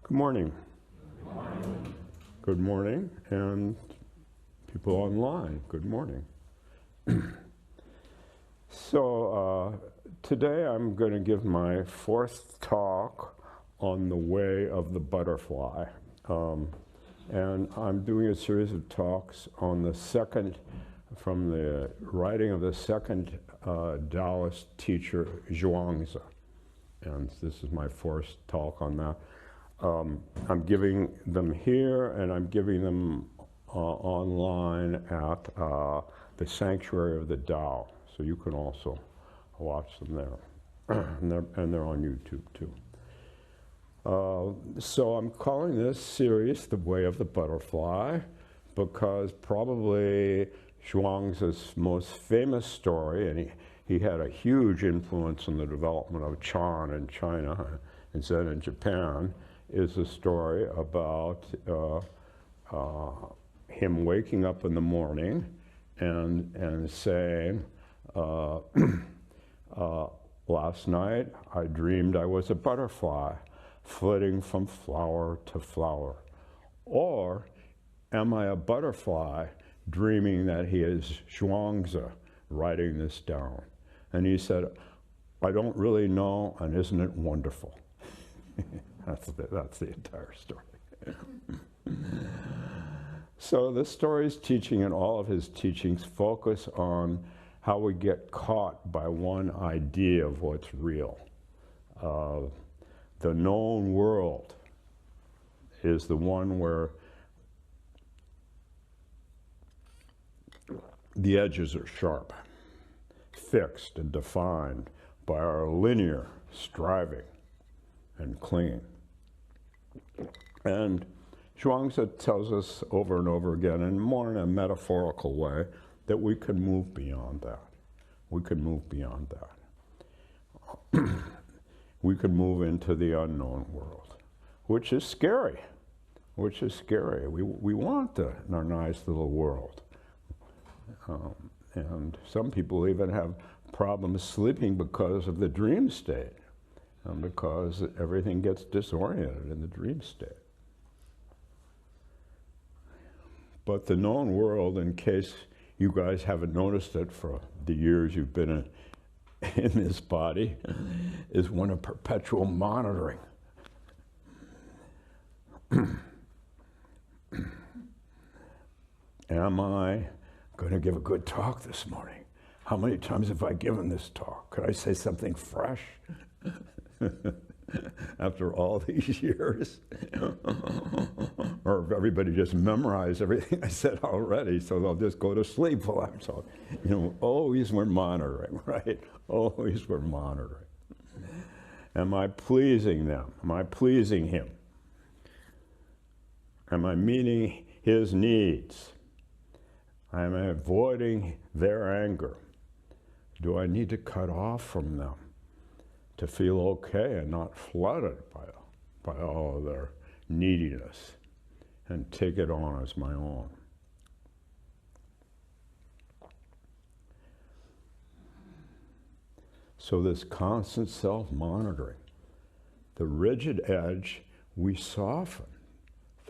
Good morning. Good morning. Good morning, and people online, good morning. Today I'm going to give my fourth talk on the way of the butterfly. And I'm doing a series of talks on the second, from the writing of the second Taoist teacher, Zhuangzi. And this is my fourth talk on that. I'm giving them here, and I'm giving them online at the Sanctuary of the Tao. So you can also watch them there. and they're on YouTube too. So I'm calling this series The Way of the Butterfly because probably Zhuangzi's most famous story, and he had a huge influence in the development of Chan in China and Zen in Japan, is a story about him waking up in the morning and saying, last night I dreamed I was a butterfly flitting from flower to flower. Or am I a butterfly dreaming that he is Zhuangzi writing this down? And he said, I don't really know, and isn't it wonderful? That's the entire story. So the story's teaching and all of his teachings focus on how we get caught by one idea of what's real. The known world is the one where the edges are sharp, fixed and defined by our linear striving and clinging. And Zhuangzi tells us over and over again, and more in a metaphorical way, that we can move beyond that. We can move beyond that. We can move into the unknown world, which is scary, which is scary. We want our nice little world. And some people even have problems sleeping because of the dream state, because everything gets disoriented in the dream state. But the known world, in case you guys haven't noticed it for the years you've been in this body, is one of perpetual monitoring. Am I going to give a good talk this morning? How many times have I given this talk? Could I say something fresh? After all these years? Or if everybody just memorized everything I said already, so they'll just go to sleep while I'm talking. Always we're monitoring, right? Always we're monitoring. Am I pleasing them? Am I pleasing him? Am I meeting his needs? Am I avoiding their anger? Do I need to cut off from them to feel okay and not flooded by all of their neediness and take it on as my own? So this constant self-monitoring, the rigid edge, we soften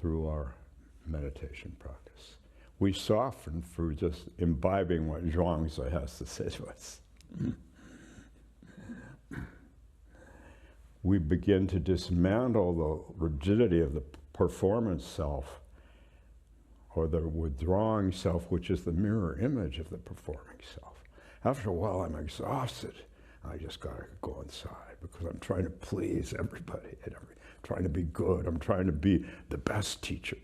through our meditation practice. We soften through just imbibing what Zhuangzi has to say to us. We begin to dismantle the rigidity of the performance self, or the withdrawing self, which is the mirror image of the performing self. After a while, I'm exhausted. I just gotta go inside because I'm trying to please everybody, and trying to be good. I'm trying to be the best teacher.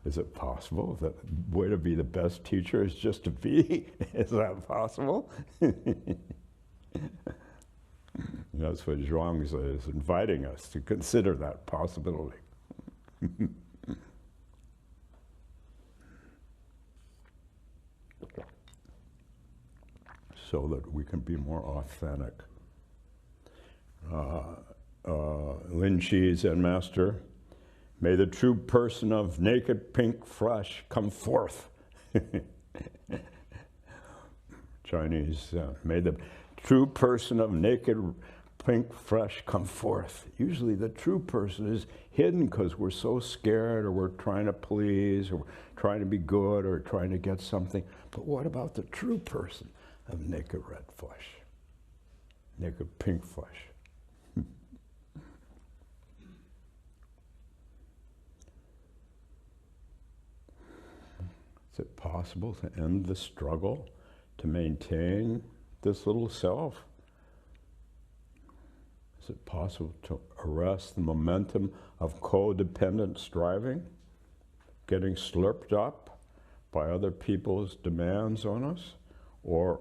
Is it possible that the way to be the best teacher is just to be? Is that possible? That's what Zhuangzi is inviting us to consider, that possibility. So that we can be more authentic. Lin Chi, Zen master, may the true person of naked pink flesh come forth. Chinese, may the true person of naked pink flesh come forth. Usually the true person is hidden because we're so scared, or we're trying to please, or trying to be good, or trying to get something. But what about the true person of naked red flesh? Naked pink flesh. Is it possible to end the struggle to maintain this little self? Is it possible to arrest the momentum of codependent striving, getting slurped up by other people's demands on us, or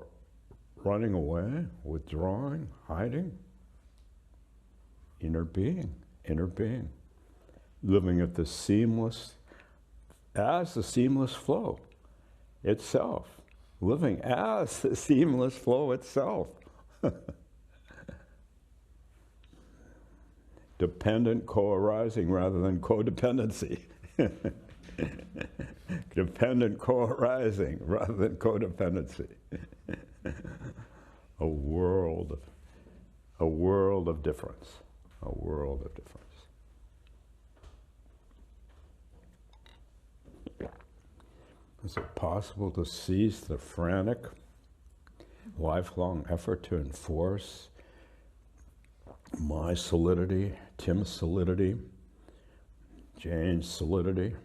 running away, withdrawing, hiding? Inner being, living at the seamless flow itself, living as the seamless flow itself. Dependent co-arising rather than codependency. Dependent co-arising rather than codependency. A world of difference. A world of difference. Is it possible to cease the frantic, lifelong effort to enforce my solidity, Tim's solidity, Jane's solidity,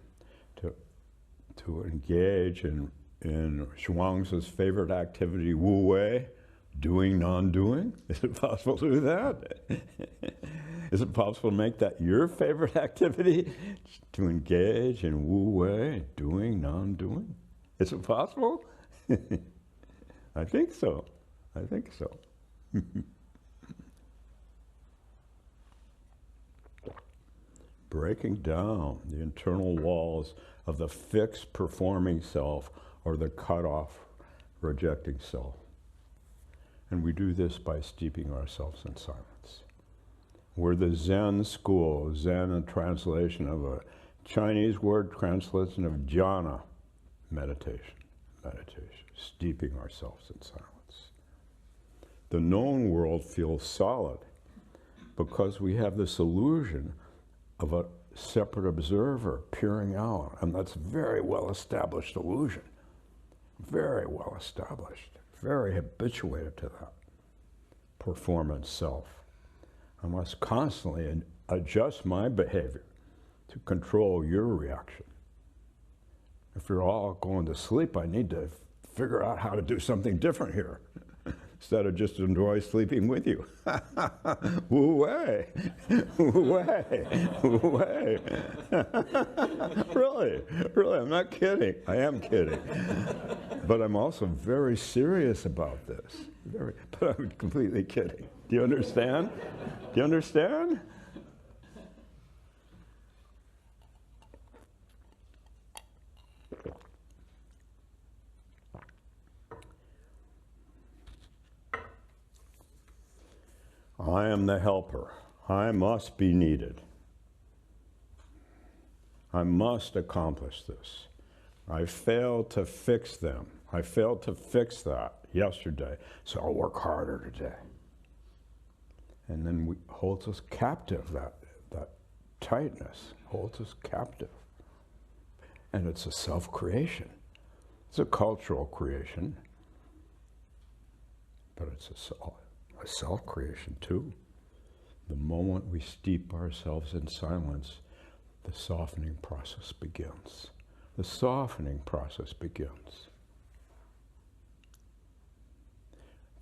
to engage in Zhuangzi's favorite activity, Wu Wei, doing, non-doing? Is it possible to do that? Is it possible to make that your favorite activity, to engage in Wu Wei, doing, non-doing? Is it possible? I think so. I think so. Breaking down the internal walls of the fixed performing self or the cut-off rejecting self. And we do this by steeping ourselves in silence. We're the Zen school, Zen, a translation of a Chinese word translation of jhana, meditation, steeping ourselves in silence. The known world feels solid because we have this illusion of a separate observer peering out, and that's a very well-established illusion, very well-established, very habituated to that performance self. I must constantly adjust my behavior to control your reaction. If you're all going to sleep, I need to figure out how to do something different here instead of just enjoy sleeping with you. Wu Wei, Wu Wei, Wu Wei. Really, I'm not kidding. I am kidding. But I'm also very serious about this. But I'm completely kidding. Do you understand? Do you understand? I am the helper. I must be needed. I must accomplish this. I failed to fix them. I failed to fix that yesterday, so I'll work harder today. And then holds us captive, that tightness holds us captive. And it's a self-creation. It's a cultural creation, but it's a self-creation too. The moment we steep ourselves in silence, the softening process begins. The softening process begins.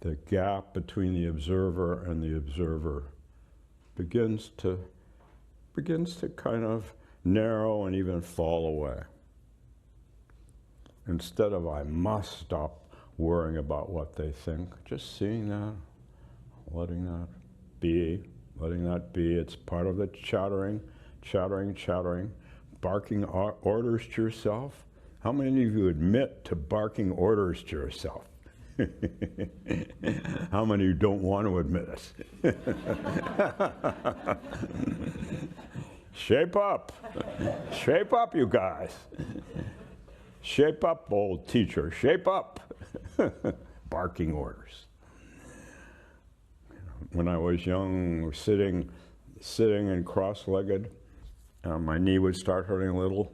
The gap between the observer and the observer begins to kind of narrow and even fall away. Instead of I must stop worrying about what they think, just seeing that, letting that be, It's part of the chattering, barking orders to yourself. How many of you admit to barking orders to yourself? How many of you don't want to admit it? Shape up, you guys. Shape up, old teacher, shape up. Barking orders. when I was young, sitting and cross-legged, my knee would start hurting a little.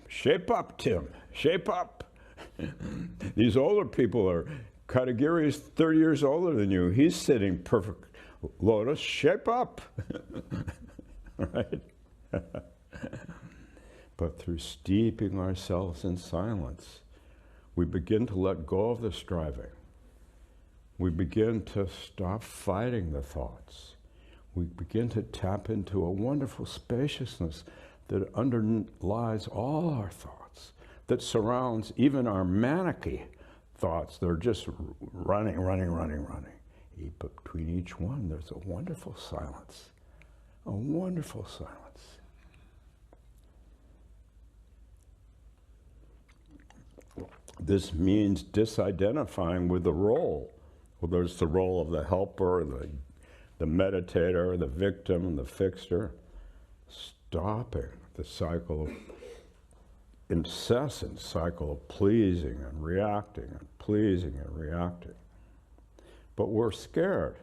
Shape up, Tim, shape up. These older people are, Katagiri's 30 years older than you. He's sitting perfect lotus, shape up. Right? But through steeping ourselves in silence, we begin to let go of the striving. We begin to stop fighting the thoughts. We begin to tap into a wonderful spaciousness that underlies all our thoughts, that surrounds even our manicky thoughts. They're just running. But between each one, there's a wonderful silence, a wonderful silence. This means disidentifying with the role. Well, there's the role of the helper, the meditator, the victim, the fixer. Stopping the cycle of incessant cycle of pleasing and reacting and pleasing and reacting. But we're scared.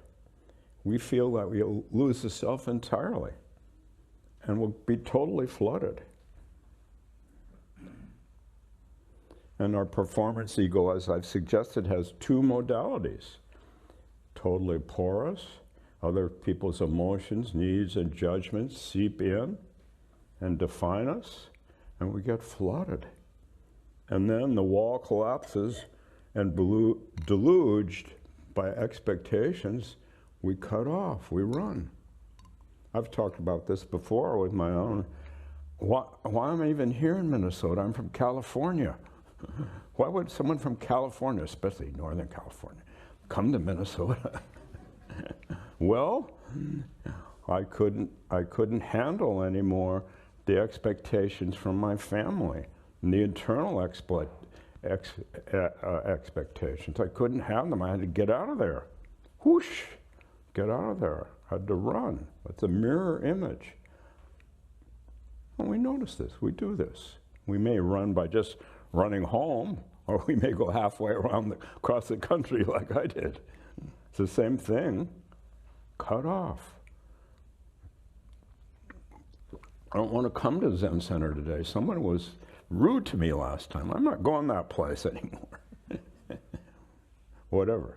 We feel that we'll lose the self entirely and we'll be totally flooded. And our performance ego, as I've suggested, has two modalities. Totally porous, other people's emotions, needs, and judgments seep in and define us, and we get flooded. And then the wall collapses, and deluged by expectations, we cut off, we run. I've talked about this before with my own. Why am I even here in Minnesota? I'm from California. Why would someone from California, especially Northern California, come to Minnesota? Well, I couldn't handle anymore the expectations from my family, and the internal expectations. I couldn't have them. I had to get out of there. Whoosh, get out of there. I had to run. It's a mirror image. And we notice this. We do this. We may run by just running home, or we may go halfway across the country like I did. It's the same thing. Cut off. I don't want to come to Zen Center today. Someone was rude to me last time. I'm not going that place anymore. Whatever.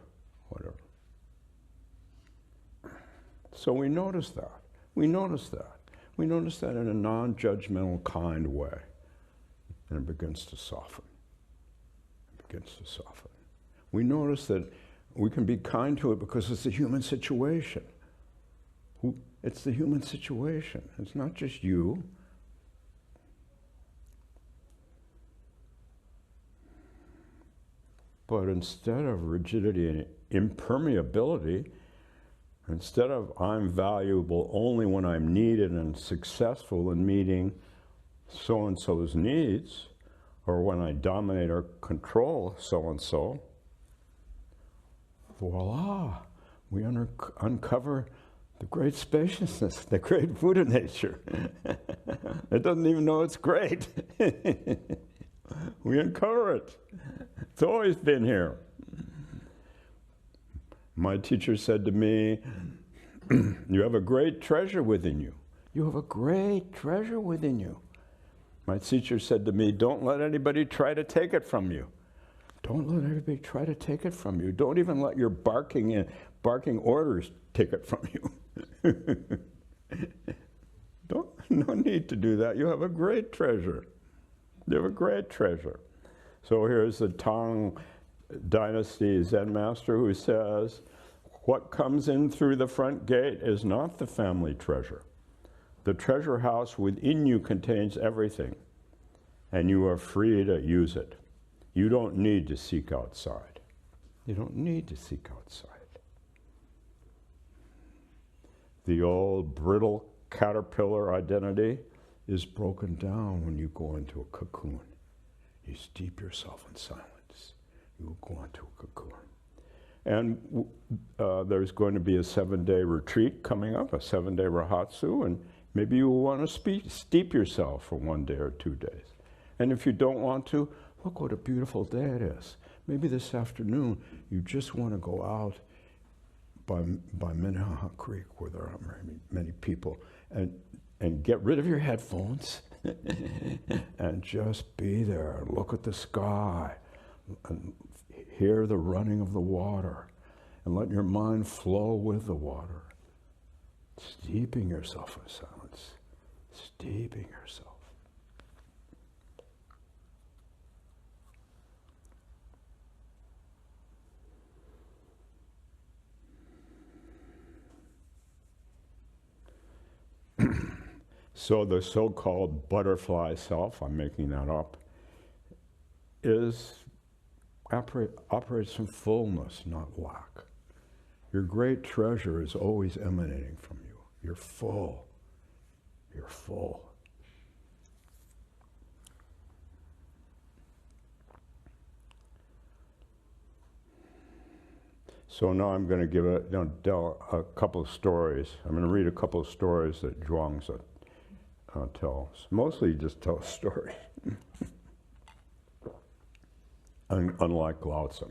So we notice that. We notice that. We notice that in a non-judgmental, kind way. And it begins to soften. It begins to soften. We notice that we can be kind to it because it's a human situation. It's the human situation. It's not just you. But instead of rigidity and impermeability, instead of I'm valuable only when I'm needed and successful in meeting so-and-so's needs, or when I dominate or control so-and-so, voila, we uncover the great spaciousness, the great Buddha nature. It doesn't even know it's great. We uncover it. It's always been here. My teacher said to me, you have a great treasure within you. You have a great treasure within you. My teacher said to me, don't let anybody try to take it from you. Don't let anybody try to take it from you. Don't even let your barking orders take it from you. No need to do that. You have a great treasure. You have a great treasure. So here's the Tang Dynasty Zen master who says, what comes in through the front gate is not the family treasure. The treasure house within you contains everything, and you are free to use it. You don't need to seek outside. You don't need to seek outside. The old brittle caterpillar identity is broken down when you go into a cocoon. You steep yourself in silence. You will go into a cocoon. And there's going to be a 7-day retreat coming up, a 7-day Rahatsu, and maybe you will want to steep yourself for 1 day or 2 days. And if you don't want to, look what a beautiful day it is. Maybe this afternoon you just want to go out by Minnehaha Creek, where there aren't very many people, and get rid of your headphones and just be there. Look at the sky and hear the running of the water, and let your mind flow with the water. Steeping yourself in silence. Steeping yourself. So the so-called butterfly self, I'm making that up, operates from fullness, not lack. Your great treasure is always emanating from you. You're full. You're full. So now I'm going to tell a couple of stories. I'm going to read a couple of stories that Zhuangzi tells. Mostly just tell a story, unlike Lao Tzu.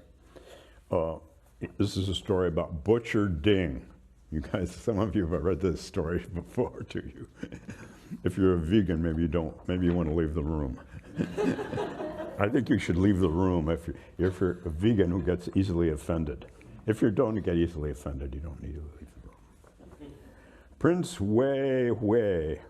This is a story about Butcher Ding. You guys, some of you have read this story before, do you? If you're a vegan, maybe you don't. Maybe you want to leave the room. I think you should leave the room if you're a vegan who gets easily offended. If you don't get easily offended, you don't need to leave the room. Prince Wei Wei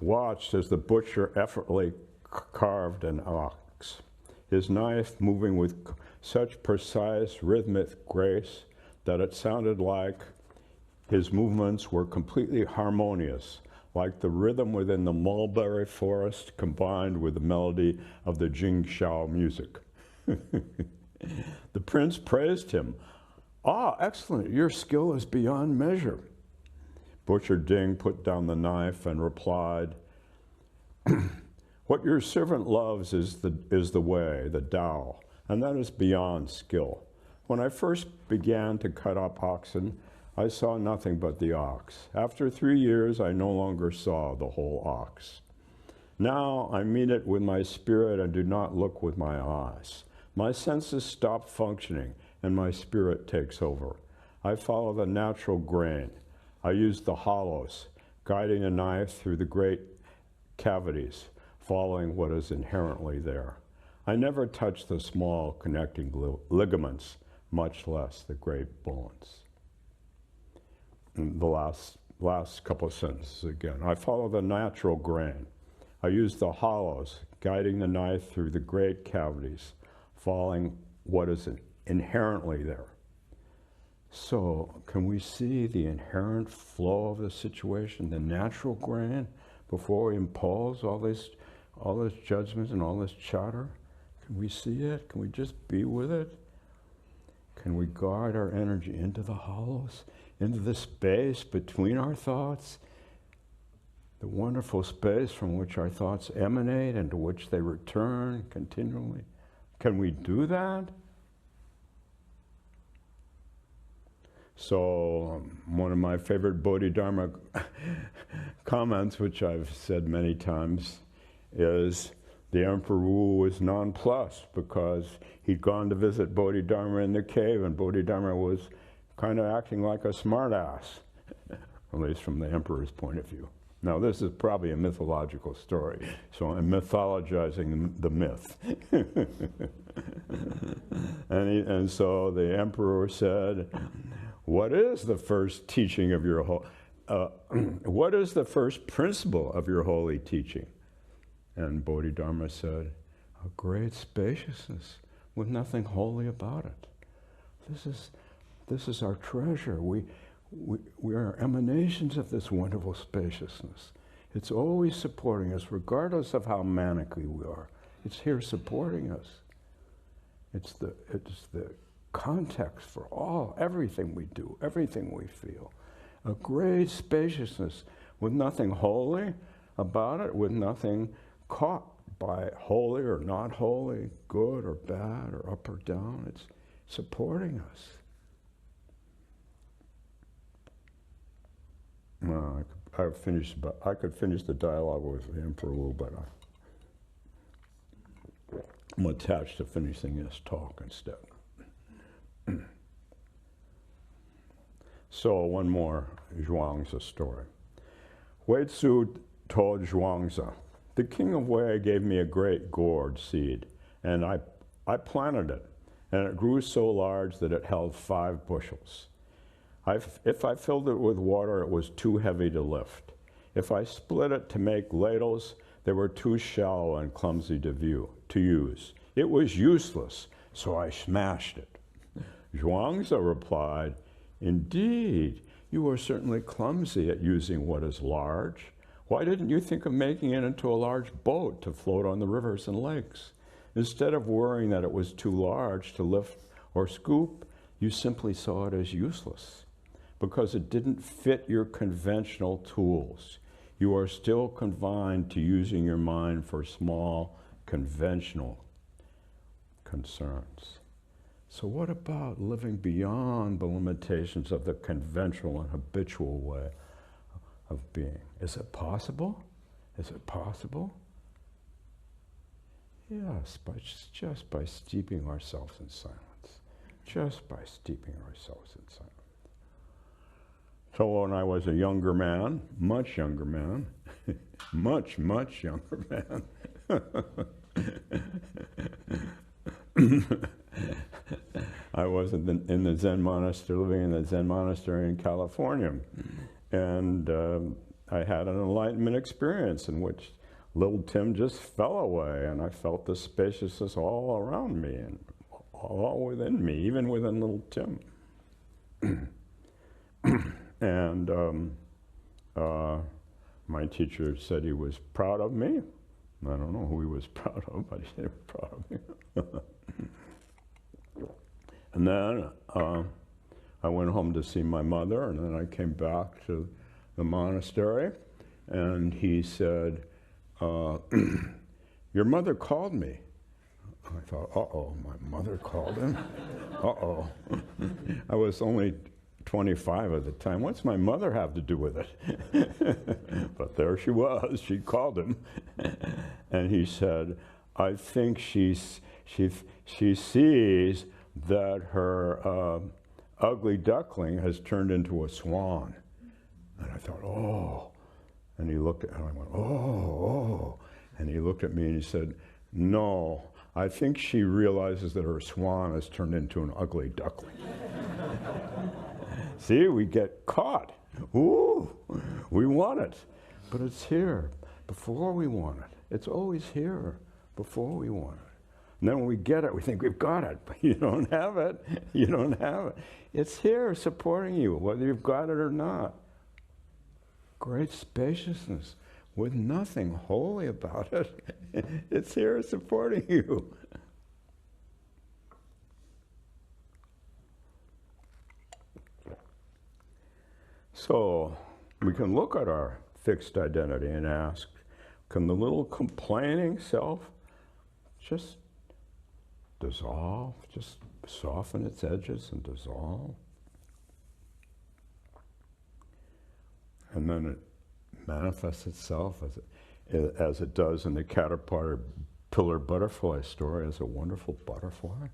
watched as the butcher effortlessly carved an ox, his knife moving with such precise rhythmic grace that it sounded like his movements were completely harmonious, like the rhythm within the mulberry forest combined with the melody of the Jingxiao music. The prince praised him. "Ah, excellent, your skill is beyond measure." Butcher Ding put down the knife and replied, "What your servant loves is the way, the Tao, and that is beyond skill. When I first began to cut up oxen, I saw nothing but the ox. After 3 years, I no longer saw the whole ox. Now I meet it with my spirit and do not look with my eyes. My senses stop functioning and my spirit takes over. I follow the natural grain. I use the hollows, guiding a knife through the great cavities, following what is inherently there. I never touch the small connecting ligaments, much less the great bones." And the last couple of sentences again. I follow the natural grain. I use the hollows, guiding the knife through the great cavities, following what is inherently there. So, can we see the inherent flow of the situation, the natural grain, before we impose all this judgment and all this chatter? Can we see it? Can we just be with it? Can we guide our energy into the hollows, into the space between our thoughts, the wonderful space from which our thoughts emanate and to which they return continually? Can we do that? So one of my favorite Bodhidharma comments, which I've said many times, is the Emperor Wu was nonplussed because he'd gone to visit Bodhidharma in the cave, and Bodhidharma was kind of acting like a smartass, at least from the emperor's point of view. Now, this is probably a mythological story, so I'm mythologizing the myth. And so the emperor said, "What is the first teaching of your what is the first principle of your holy teaching?" And Bodhidharma said, "A great spaciousness with nothing holy about it." This is our treasure. We are emanations of this wonderful spaciousness. It's always supporting us, regardless of how manically we are. It's here supporting us. It's the context for everything we do, everything we feel. A great spaciousness with nothing holy about it, with nothing caught by holy or not holy, good or bad or up or down. It's supporting us. Well, I could finish the dialogue with the Emperor Wu, but I'm attached to finishing this talk instead. So one more Zhuangzi story. Wei Tzu told Zhuangzi, "The king of Wei gave me a great gourd seed, and I planted it, and it grew so large that it held 5 bushels. If I filled it with water, it was too heavy to lift. If I split it to make ladles, they were too shallow and clumsy to use. It was useless, so I smashed it." Zhuangzi replied, "Indeed, you are certainly clumsy at using what is large. Why didn't you think of making it into a large boat to float on the rivers and lakes? Instead of worrying that it was too large to lift or scoop, you simply saw it as useless because it didn't fit your conventional tools. You are still confined to using your mind for small, conventional concerns." So what about living beyond the limitations of the conventional and habitual way of being? Is it possible? Is it possible? Yes, just by steeping ourselves in silence. Just by steeping ourselves in silence. So when I was a younger man, much younger man, much younger man, I was in the Zen monastery, living in the Zen monastery in California. And I had an enlightenment experience in which little Tim just fell away, and I felt the spaciousness all around me and all within me, even within little Tim. And my teacher said he was proud of me. I don't know who he was proud of, but he said he was proud of me. And then I went home to see my mother, and then I came back to the monastery, and he said, "Your mother called me." I thought, uh-oh, my mother called him? Uh-oh. I was only 25 at the time. What's my mother have to do with it? But there she was. She called him. And he said, "I think she sees that her ugly duckling has turned into a swan." And I thought, oh. And he looked at me, and I went, oh. And he looked at me and he said, "No, I think she realizes that her swan has turned into an ugly duckling." See, we get caught. Ooh, we want it. But it's here before we want it. It's always here before we want it. And then when we get it, we think we've got it, but you don't have it. You don't have it. It's here supporting you, whether you've got it or not. Great spaciousness with nothing holy about it. It's here supporting you. So we can look at our fixed identity and ask, can the little complaining self just dissolve, just soften its edges and dissolve? And then it manifests itself as it does in the caterpillar butterfly story as a wonderful butterfly.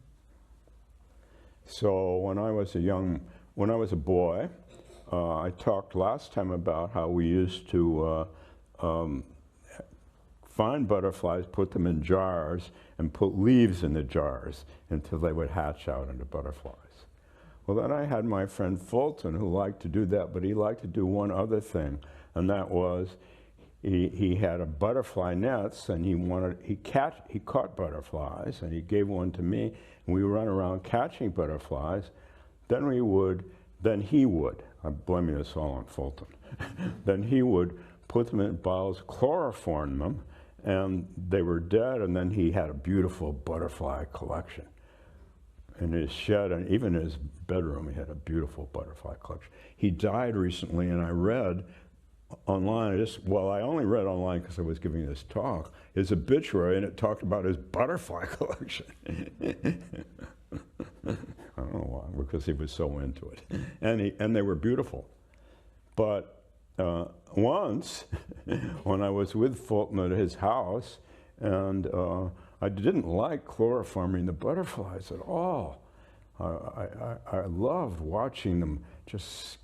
So when I was a boy, I talked last time about how we used to find butterflies, put them in jars, and put leaves in the jars until they would hatch out into butterflies. Well, then I had my friend Fulton who liked to do that, but he liked to do one other thing, and that was he had a butterfly nets, and he caught butterflies, and he gave one to me, and we run around catching butterflies. Then he would, I'm blaming this all on Fulton, then he would put them in bottles, chloroform them, and they were dead, and then he had a beautiful butterfly collection. In his shed, and even in his bedroom, he had a beautiful butterfly collection. He died recently, and I read online, I only read online because I was giving this talk, his obituary, and it talked about his butterfly collection. I don't know why, because he was so into it. And they were beautiful. But once, when I was with Fulton at his house, and I didn't like chloroforming the butterflies at all. I loved watching them just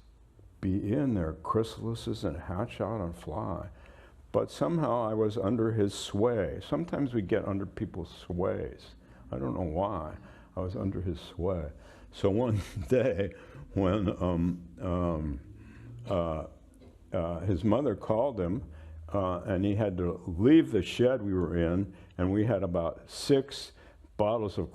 be in their chrysalises and hatch out and fly. But somehow I was under his sway. Sometimes we get under people's sways. I don't know why. I was under his sway. So one day when his mother called him and he had to leave the shed we were in, and we had about 6 bottles of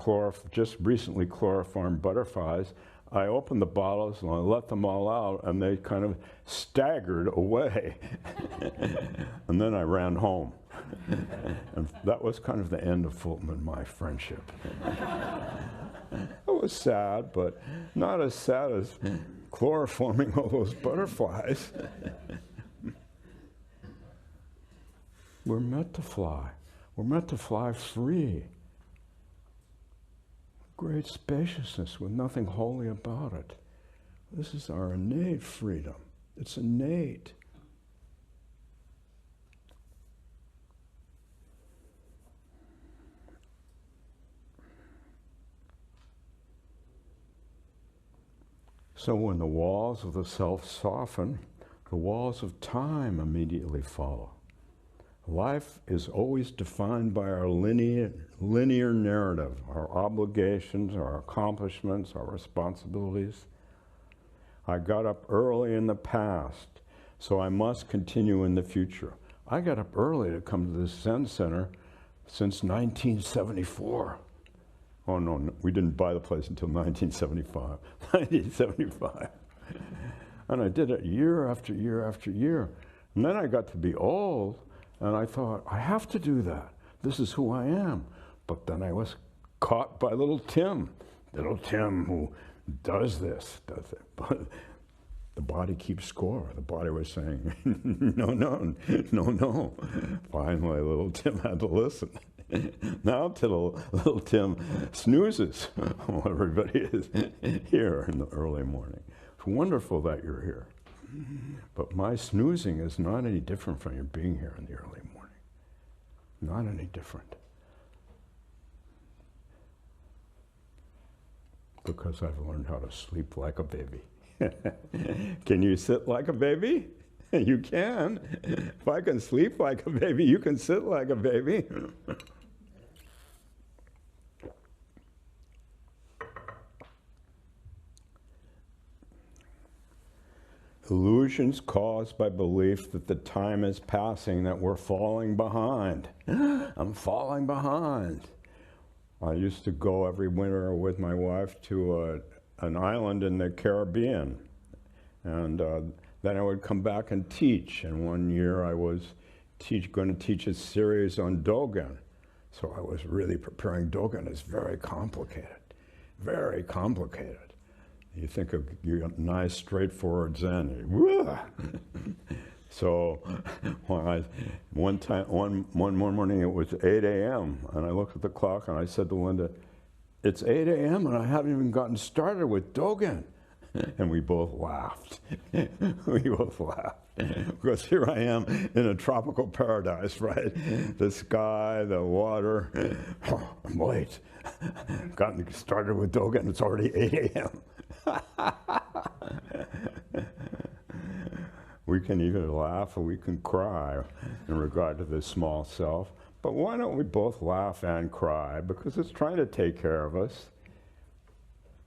just recently chloroformed butterflies. I opened the bottles and I let them all out, and they kind of staggered away. And then I ran home. And that was kind of the end of Fulton and my friendship. It was sad, but not as sad as chloroforming all those butterflies. We're meant to fly. We're meant to fly free. Great spaciousness with nothing holy about it. This is our innate freedom. It's innate. So when the walls of the self soften, the walls of time immediately follow. Life is always defined by our linear narrative, our obligations, our accomplishments, our responsibilities. I got up early in the past, so I must continue in the future. I got up early to come to this Zen Center since 1974. Oh no, we didn't buy the place until 1975. 1975. And I did it year after year after year. And then I got to be old, and I thought, I have to do that. This is who I am. But then I was caught by little Tim who does this, does it. But the body keeps score. The body was saying, no, no, no, no. Finally, little Tim had to listen. Now little Tim snoozes while everybody is here in the early morning. It's wonderful that you're here. But my snoozing is not any different from your being here in the early morning. Not any different. Because I've learned how to sleep like a baby. Can you sit like a baby? You can. If I can sleep like a baby, you can sit like a baby. Illusions caused by belief that the time is passing, that we're falling behind. I'm falling behind. I used to go every winter with my wife to an island in the Caribbean. And then I would come back and teach. And one year I was going to teach a series on Dogen. So I was really preparing. Dogen is very complicated, very complicated. You think of your nice, straightforward Zen. So one morning it was 8 a.m. and I looked at the clock and I said to Linda, it's 8 a.m. and I haven't even gotten started with Dogen. And we both laughed. We both laughed. Because here I am in a tropical paradise, right? The sky, the water. Oh, I'm late. Gotten started with Dogen, it's already 8 a.m. We can either laugh or we can cry in regard to this small self. But why don't we both laugh and cry? Because it's trying to take care of us.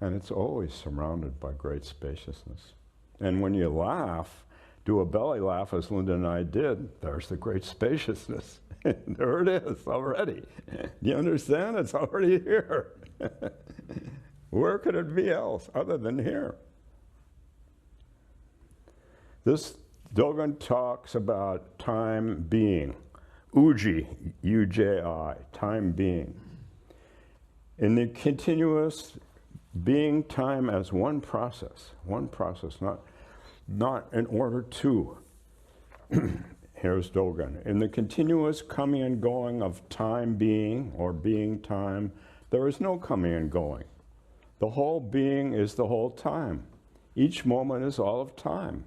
And it's always surrounded by great spaciousness. And when you laugh, do a belly laugh as Linda and I did, there's the great spaciousness. There it is already. Do you understand? It's already here. Where could it be else other than here? This Dogen talks about time being. Uji, U-J-I, time being. In the continuous being time as one process, not in order to. Here's Dogen. In the continuous coming and going of time being, or being time, there is no coming and going. The whole being is the whole time. Each moment is all of time.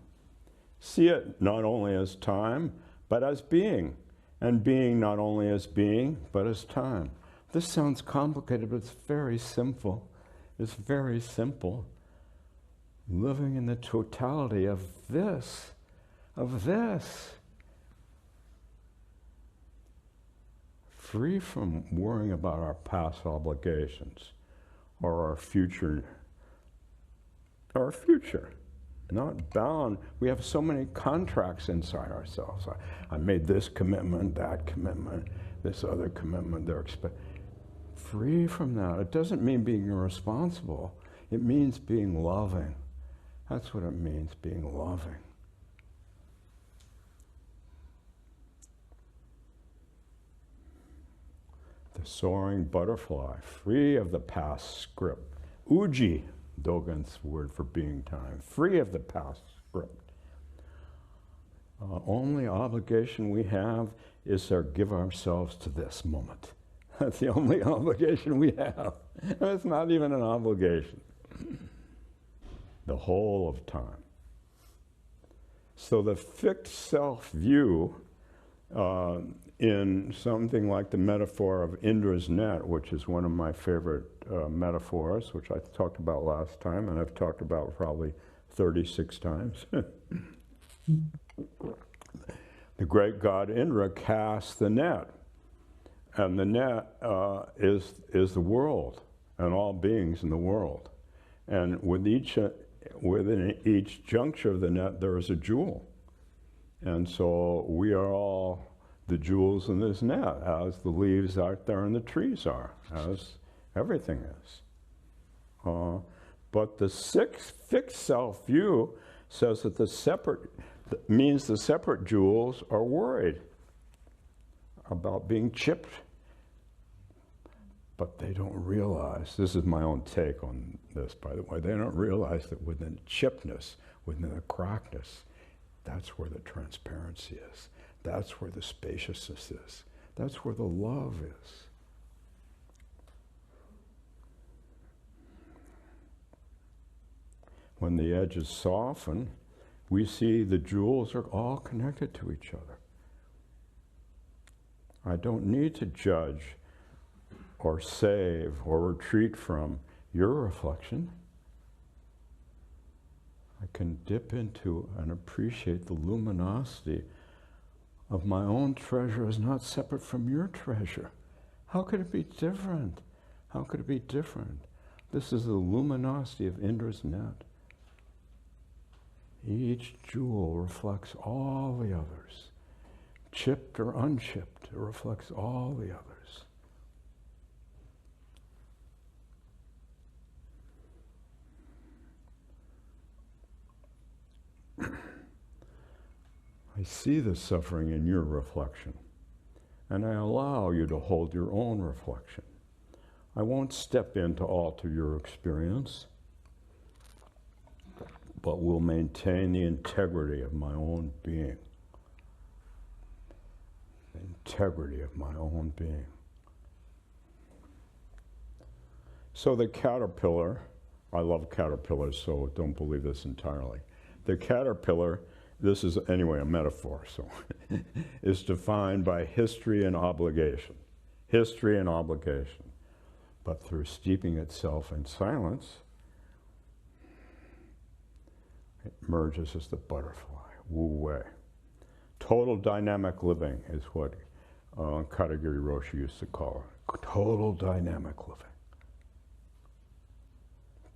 See it not only as time, but as being, and being not only as being, but as time. This sounds complicated, but it's very simple. It's very simple. living in the totality of this, free from worrying about our past obligations or our future, not bound. We have so many contracts inside ourselves. I made this commitment, that commitment, this other commitment. Free from that. It doesn't mean being irresponsible. It means being loving. That's what it means, being loving. The soaring butterfly, free of the past script. Uji, Dogen's word for being time, free of the past script. Only obligation we have is to give ourselves to this moment. That's the only obligation we have. And it's not even an obligation. The whole of time. So the fixed self-view in something like the metaphor of Indra's net, which is one of my favorite metaphors, which I talked about last time, and I've talked about probably 36 times. The great god Indra casts the net, and the net is the world and all beings in the world. And within each juncture of the net, there is a jewel. And so we are all the jewels in this net, as the leaves out there and the trees are, as everything is. But the fixed self-view says that the separate jewels are worried about being chipped. But they don't realize, this is my own take on this, by the way, they don't realize that within the chippedness, within the crackedness, that's where the transparency is. That's where the spaciousness is. That's where the love is. When the edges soften, we see the jewels are all connected to each other. I don't need to judge or save or retreat from your reflection. I can dip into and appreciate the luminosity of my own treasure as not separate from your treasure. How could it be different? How could it be different? This is the luminosity of Indra's net. Each jewel reflects all the others. Chipped or unchipped, it reflects all the others. I see the suffering in your reflection, and I allow you to hold your own reflection. I won't step in to alter your experience, but will maintain the integrity of my own being. The integrity of my own being. So the caterpillar, I love caterpillars, so don't believe this entirely. The caterpillar, this is anyway a metaphor, so is defined by history and obligation. History and obligation. But through steeping itself in silence, it merges as the butterfly, Wu Wei. Total dynamic living is what Suzuki Roshi used to call it. Total dynamic living.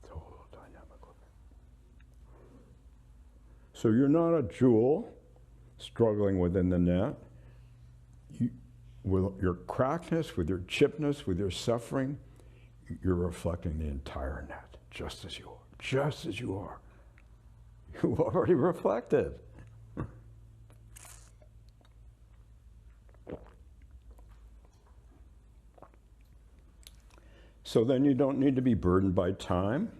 Total dynamic living. So you're not a jewel struggling within the net. With your crackness, with your chipness, with your suffering, you're reflecting the entire net, just as you are. Just as you are. You've already reflected. So then you don't need to be burdened by time.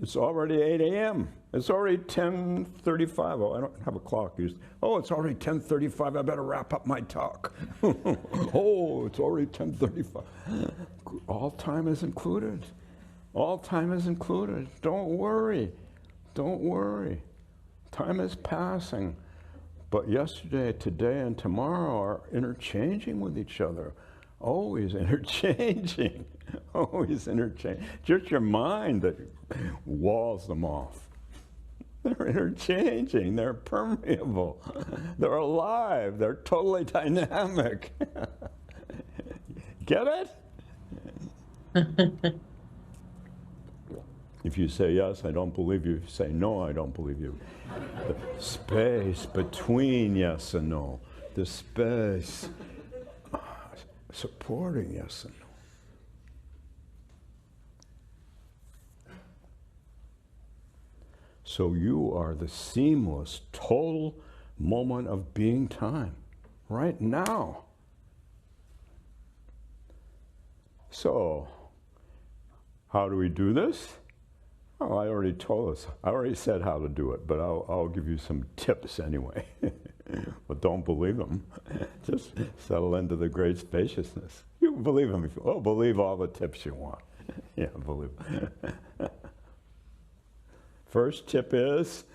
It's already 8 a.m. It's already 10:35. Oh, I don't have a clock. Oh, it's already 10:35. I better wrap up my talk. Oh, it's already 10:35. All time is included. All time is included. Don't worry. Don't worry. Time is passing. But yesterday, today, and tomorrow are interchanging with each other. Always interchanging. Always interchanging. Just your mind that walls them off. They're interchanging, they're permeable, they're alive, they're totally dynamic. Get it? If you say yes, I don't believe you. If you say no, I don't believe you. The space between yes and no, the space supporting yes and no. So you are the seamless, total moment of being time, right now. So, how do we do this? Oh, I already told us. I already said how to do it, but I'll give you some tips anyway. But don't believe them. Just settle into the great spaciousness. You can believe them if you believe all the tips you want. Yeah, believe. First tip is,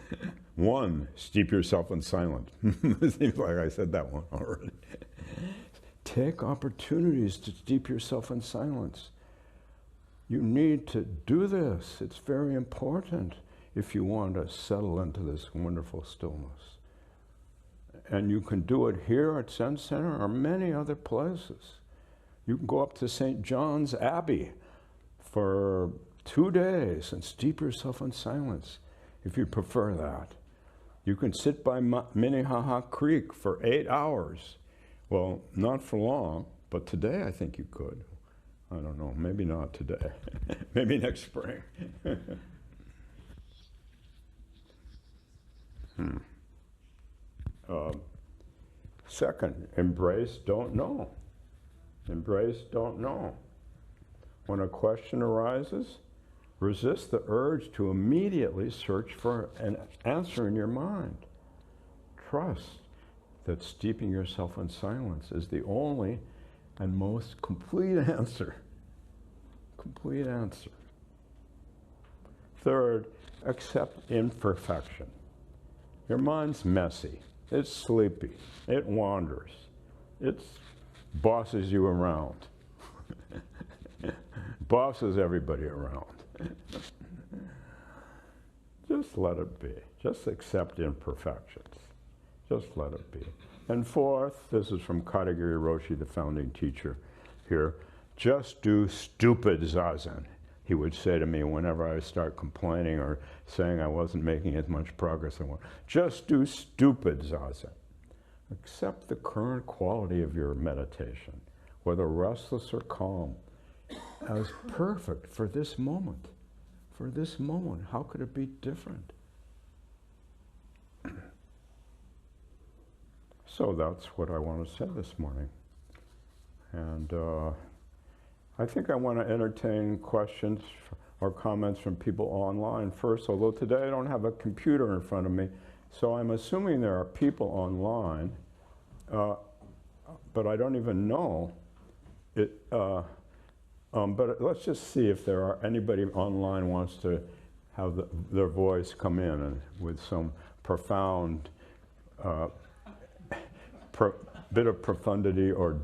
1, steep yourself in silence. It seems like I said that one already. Take opportunities to steep yourself in silence. You need to do this. It's very important if you want to settle into this wonderful stillness. And you can do it here at Zen Center or many other places. You can go up to St. John's Abbey for 2 days and steep yourself in silence if you prefer that. You can sit by Minnehaha Creek for 8 hours. Well, not for long, but today I think you could. I don't know, maybe not today. Maybe next spring. Second, embrace don't know. Embrace don't know. When a question arises, resist the urge to immediately search for an answer in your mind. Trust that steeping yourself in silence is the only and most complete answer. Complete answer. Third, accept imperfection. Your mind's messy. It's sleepy. It wanders. It bosses you around. Bosses everybody around. Just let it be. Just accept imperfections. Just let it be. And fourth, this is from Suzuki Roshi, the founding teacher here, just do stupid zazen. He would say to me whenever I start complaining or saying I wasn't making as much progress as I want, just do stupid zazen. Accept the current quality of your meditation, whether restless or calm, as perfect for this moment. For this moment, how could it be different? So that's what I want to say this morning. And I think I want to entertain questions or comments from people online first, although today I don't have a computer in front of me, so I'm assuming there are people online, but I don't even know it. But let's just see if there are anybody online wants to have their voice come in and with some profound bit of profundity or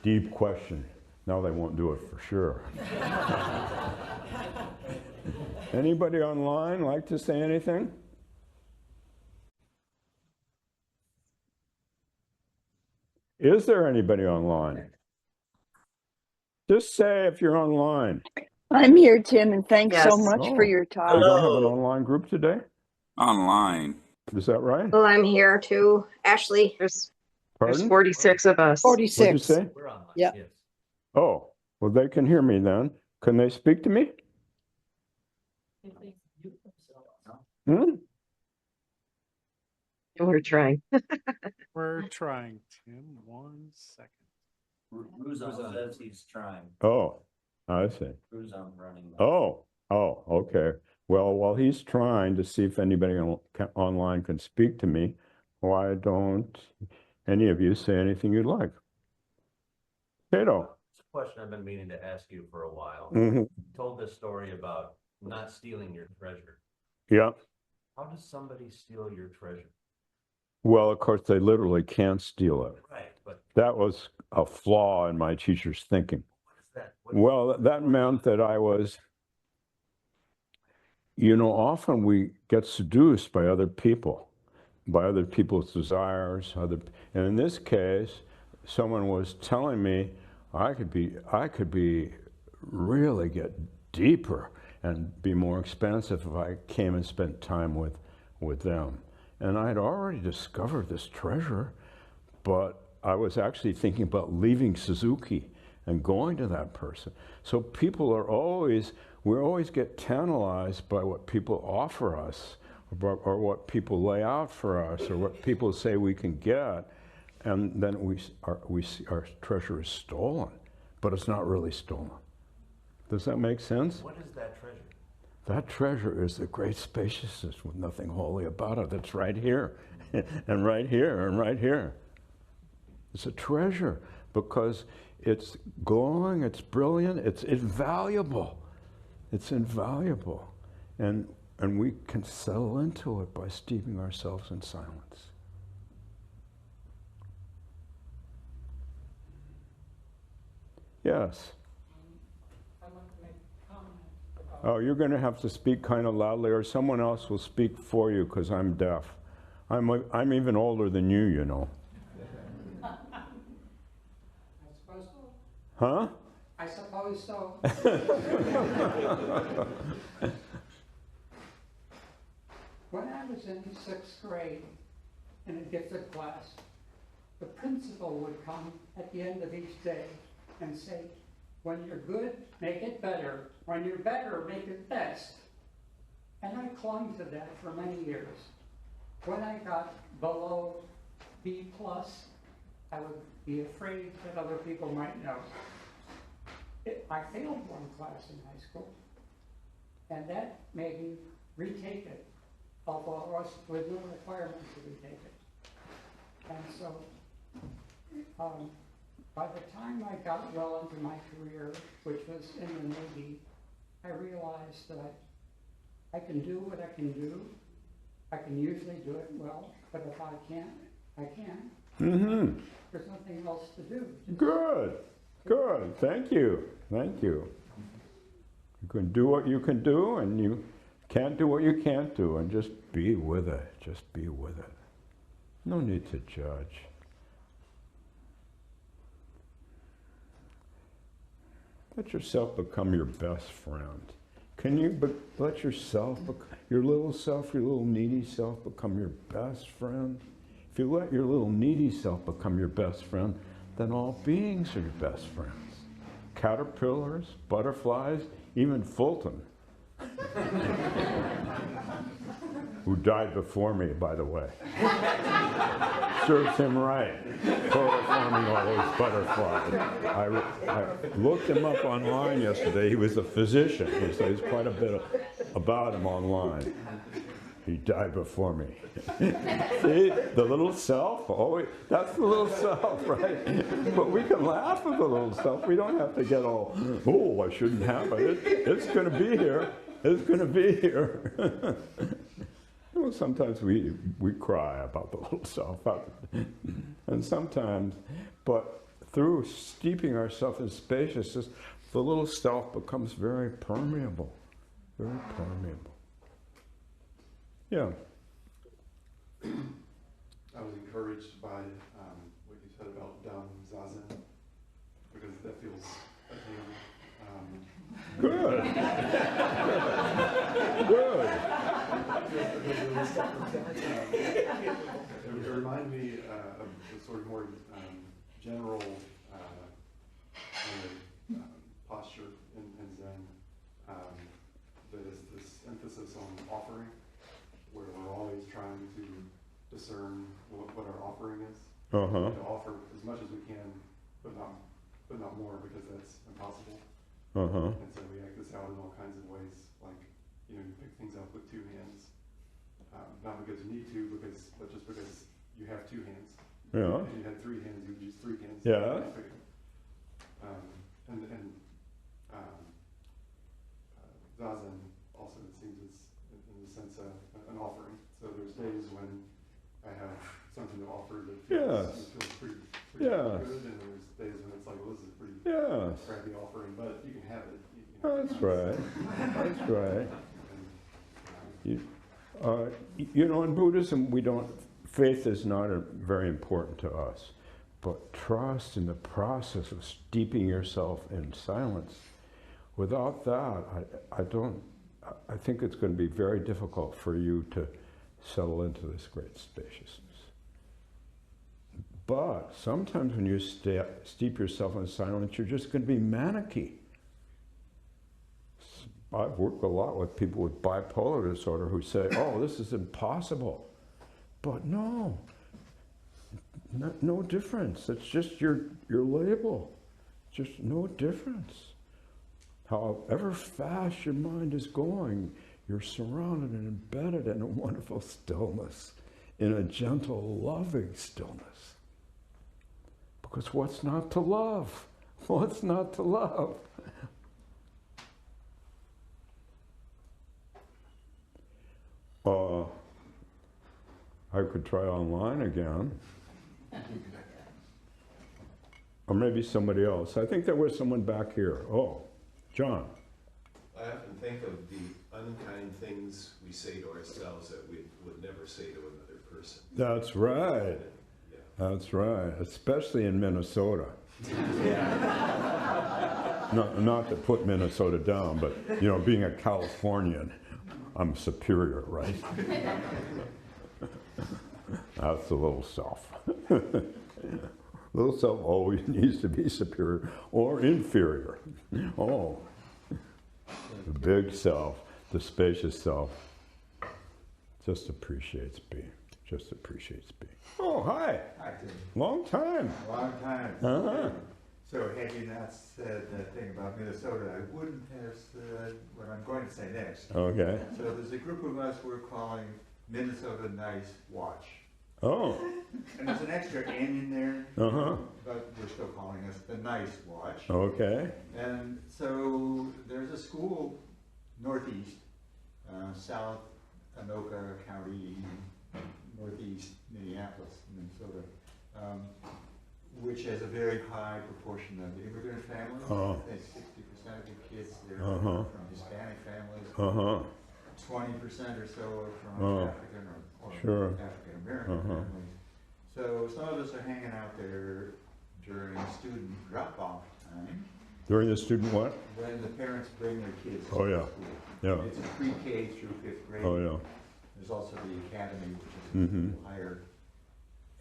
deep question. Now they won't do it for sure. Anybody online like to say anything? Is there anybody online? Just say if you're online. I'm here, Tim, and thanks so much for your You talk. don't have an online group today? Online. Is that right? Oh, I'm here too. Ashley. There's Pardon? 46 of us. 46. What'd you say? We're online. Yeah. Yes. Oh, well, they can hear me then. Can they speak to me? Hmm? We're trying. We're trying, Tim. 1 second. Ruzan says he's trying. Oh, I see. Ruzan running. Oh, okay. Well, while he's trying to see if anybody online can speak to me, why don't any of you say anything you'd like? Cato. It's a question I've been meaning to ask you for a while. Mm-hmm. You told this story about not stealing your treasure. Yeah. How does somebody steal your treasure? Well, of course, they literally can't steal it. Right, but That was a flaw in my teacher's thinking. what is that? Well, that meant that I was you know, often we get seduced by other people, by other people's desires, and in this case, someone was telling me I could be really get deeper and be more expansive if I came and spent time with them. And I had already discovered this treasure, but I was actually thinking about leaving Suzuki and going to that person. So we always get tantalized by what people offer us, or what people lay out for us, or what people say we can get, and then our treasure is stolen, but it's not really stolen. Does that make sense? What is that treasure? That treasure is the great spaciousness with nothing holy about it. That's right here, and right here, and right here. It's a treasure because it's glowing, it's brilliant, it's invaluable. It's invaluable. And we can settle into it by steeping ourselves in silence. Yes? I'd like to make a comment about... Oh, you're going to have to speak kind of loudly, or someone else will speak for you because I'm deaf. I'm even older than you know. I suppose so. Huh? I suppose so. When I was in 6th grade in a gifted class, the principal would come at the end of each day and say, when you're good, make it better. When you're better, make it best. And I clung to that for many years. When I got below B+, I would be afraid that other people might know. I failed one class in high school, and that made me retake it, although it was with no requirement to retake it. And so, by the time I got well into my career, which was in the Navy, I realized that I can do what I can do. I can usually do it well, but if I can't, I can't. Mm-hmm. There's nothing else to do. Good. Good. Thank you. Thank you. You can do what you can do, and you can't do what you can't do, and just be with it. Just be with it. No need to judge. Let yourself become your best friend. Can you let yourself, your little self, your little needy self become your best friend? If you let your little needy self become your best friend, then all beings are your best friends. Caterpillars, butterflies, even Fulton, who died before me, by the way. Serves him right for farming all those butterflies. I looked him up online yesterday. He was a physician. There's quite a bit about him online. He died before me. See, the little self, oh, that's the little self, right? But we can laugh at the little self. We don't have to get all, oh, I shouldn't have it. It's going to be here. It's going to be here. Well, sometimes we cry about the little self. And sometimes, but through steeping ourselves in spaciousness, the little self becomes very permeable. Very permeable. Yeah. I was encouraged by what you said about Zazen, because that feels attainable. Good. Good. It reminded me of the sort of more general posture in Zen. That is this emphasis on offering, where we're always trying to discern what our offering is. Uh-huh. To offer as much as we can, but not more, because that's impossible. Uh-huh. And so we act this out in all kinds of ways, like, you pick things up with two hands, not because you need to, but just because you have two hands. Yeah. If you had three hands, you would use three hands. Yeah. Zazen also, it seems, is in the sense of an offering. So there's days when I have something to offer that feels pretty Yes. good, and there's days when it's like, well, this is a pretty Yes. crappy offering, but you can have it. That's right. That's right. You know, in Buddhism, faith is not very important to us, but trust in the process of steeping yourself in silence. Without that, I think it's going to be very difficult for you to settle into this great spaciousness. But sometimes when you steep yourself in silence, you're just going to be manicky. I've worked a lot with people with bipolar disorder who say, oh, this is impossible. But no difference. It's just your label. Just no difference. However fast your mind is going, you're surrounded and embedded in a wonderful stillness, in a gentle, loving stillness. Because what's not to love? What's not to love? I could try online again. Or maybe somebody else. I think there was someone back here. Oh, John. I often think of the unkind things we say to ourselves that we would never say to another person. That's right. Yeah. That's right. Especially in Minnesota. Not to put Minnesota down, but you know, being a Californian, I'm superior, right? That's the little self. Little self always needs to be superior or inferior. Oh, the big self, the spacious self, just appreciates being. Just appreciates being. Oh, hi. Hi, Tim. Long time. Long time. Uh-huh. So had you not said that thing about Minnesota, I wouldn't have said what I'm going to say next. Okay. So there's a group of us we're calling Minnesota Nice Watch. Oh. And there's an extra N in there, Uh-huh. but we're still calling us the Nice Watch. Okay. And so there's a school northeast, South Anoka County, northeast Minneapolis, Minnesota, which has a very high proportion of immigrant families. Oh. I think 60% of the kids there Uh-huh. are from Hispanic families. Uh-huh. 20% or so are from Oh. African or Sure. African American Uh-huh. families. So some of us are hanging out there during student drop-off time, During the student what? when the parents bring their kids Oh, to yeah. school. Yeah. It's a pre-K through 5th grade. Oh, yeah. There's also the academy, which is Mhm. higher.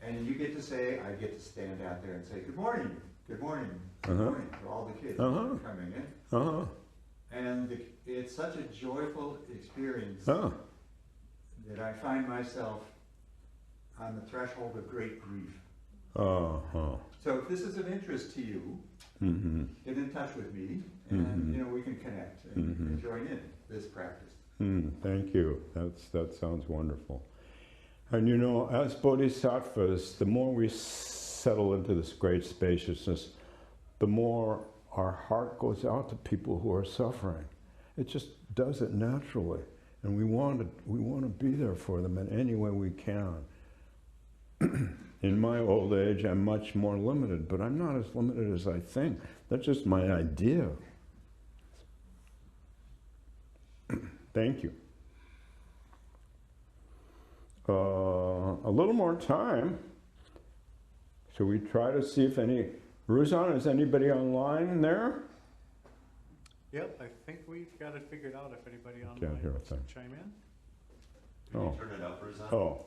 And you get to say, I get to stand out there and say, good morning, good morning, good Uh-huh. morning to all the kids Uh-huh. coming in. Uh-huh. And it's such a joyful experience Oh. that I find myself on the threshold of great grief. Uh-huh. So if this is of interest to you, Mm-hmm. get in touch with me and Mhm. we can connect and Mhm. join in this practice. Thank you. That sounds wonderful. And you know, as bodhisattvas, the more we settle into this great spaciousness, the more our heart goes out to people who are suffering. It just does it naturally, and we want to be there for them in any way we can. In my old age, I'm much more limited, but I'm not as limited as I think. That's just my idea. Thank you. A little more time. Shall we try to see if Ruzan, is anybody online there? Yep, I think we've got it figured out if anybody Can't online hear a wants to thing. chime in. Can Oh. you turn it up, Razan? Oh.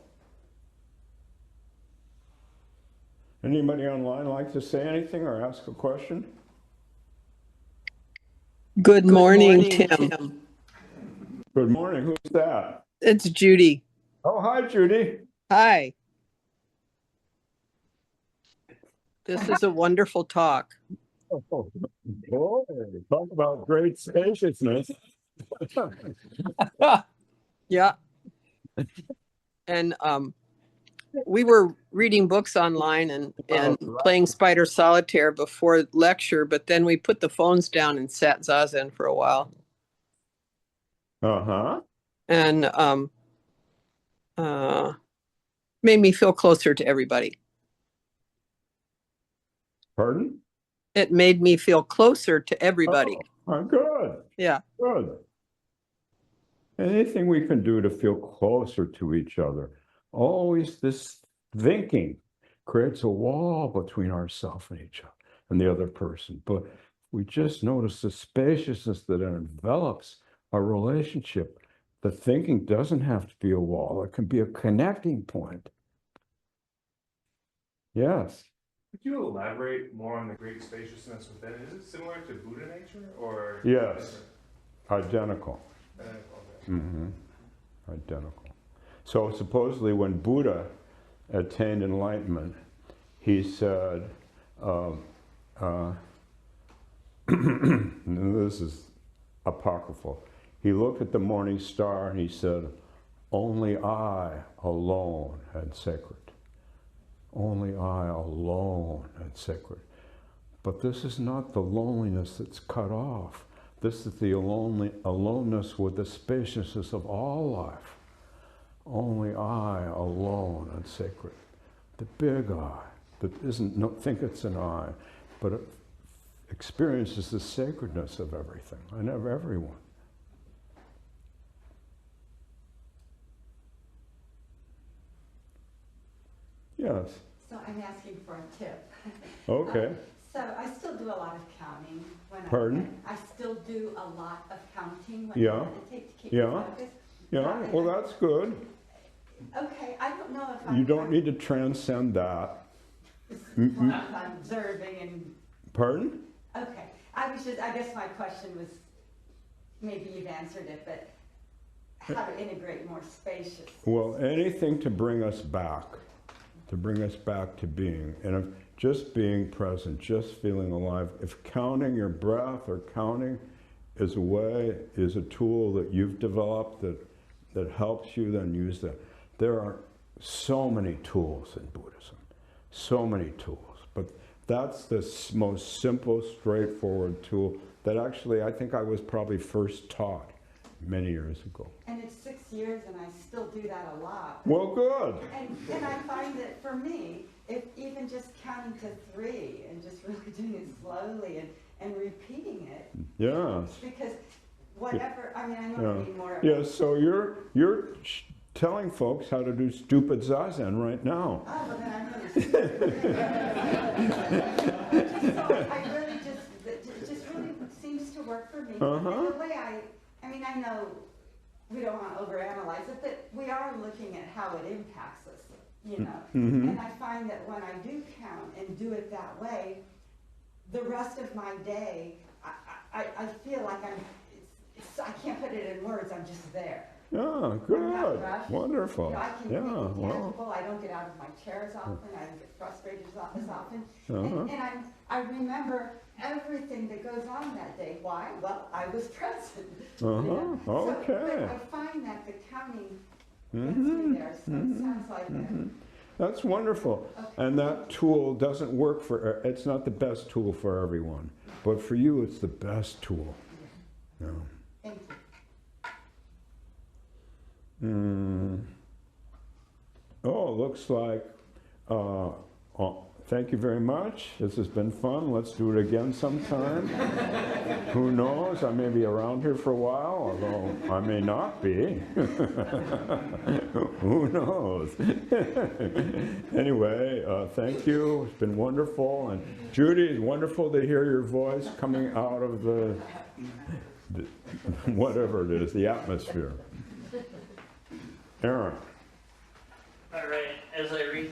Anybody online like to say anything or ask a question? Good morning, Tim. Good morning, who's that? It's Judy. Oh, hi, Judy. Hi. This is a wonderful talk. Oh, boy, talk about great spaciousness. Yeah. And we were reading books online and playing Spider Solitaire before lecture, but then we put the phones down and sat zazen for a while. Uh-huh. And made me feel closer to everybody. Pardon? It made me feel closer to everybody. Oh, good. Yeah. Good. anything we can do to feel closer to each other. Always this thinking creates a wall between ourselves and each other and the other person. But we just notice the spaciousness that envelops our relationship. The thinking doesn't have to be a wall. It can be a connecting point. Yes. Could you elaborate more on the great spaciousness within? Is it similar to Buddha nature or? Yes. Identical. Okay. Identical. So supposedly when Buddha attained enlightenment, he said, this is apocryphal, he looked at the morning star and he said, only I alone had sacred. Only I alone had sacred. But this is not the loneliness that's cut off. This is the aloneness with the spaciousness of all life. Only I alone and sacred. The big I that doesn't think it's an I, but it experiences the sacredness of everything and of everyone. Yes. So I'm asking for a tip. Okay. So I still do a lot of counting. Pardon? I still do a lot of counting when Yeah. I meditate to keep Yeah. focused. Yeah, well, that's good. Okay, I don't know if You don't need to transcend that. I'm observing and, Pardon? okay. I guess my question was, maybe you've answered it, but how to integrate more spacious. Well, anything to bring us back to being, and of just being present, just feeling alive. If counting your breath or counting is a tool that you've developed that helps you, then use that. There are so many tools in Buddhism, so many tools, but that's the most simple, straightforward tool that actually I think I was probably first taught many years ago. And it's 6 years and I still do that a lot. Well, good. And I find that for me, if even just counting to 3 and just really doing it slowly and repeating it. Yes. Because whatever, I mean, I know you need more. Yes, so you're telling folks how to do stupid zazen right now. Oh, well then I'm really stupid. I really it just really seems to work for me. And the way I mean, I know we don't want to overanalyze it, but we are looking at how it impacts us, you know. And I find that when I do count and do it that way, the rest of my day, I feel like I can't put it in words, I'm just there. Oh, good. Wonderful. You know, I can yeah, be tangible. I don't get out of my chair as often. I don't get frustrated as often. And I remember everything that goes on that day. Why? Well, I was present. You know? Okay. So, I find that the counting gets me there. So it sounds like That's wonderful. Okay. And that tool doesn't work it's not the best tool for everyone, but for you it's the best tool. Yeah. Thank you. Oh, looks like, thank you very much. This has been fun. Let's do it again sometime. Who knows? I may be around here for a while, although I may not be. Who knows? Anyway, thank you. It's been wonderful. And Judy, it's wonderful to hear your voice coming out of the whatever it is, the atmosphere. Aaron. All right, as I read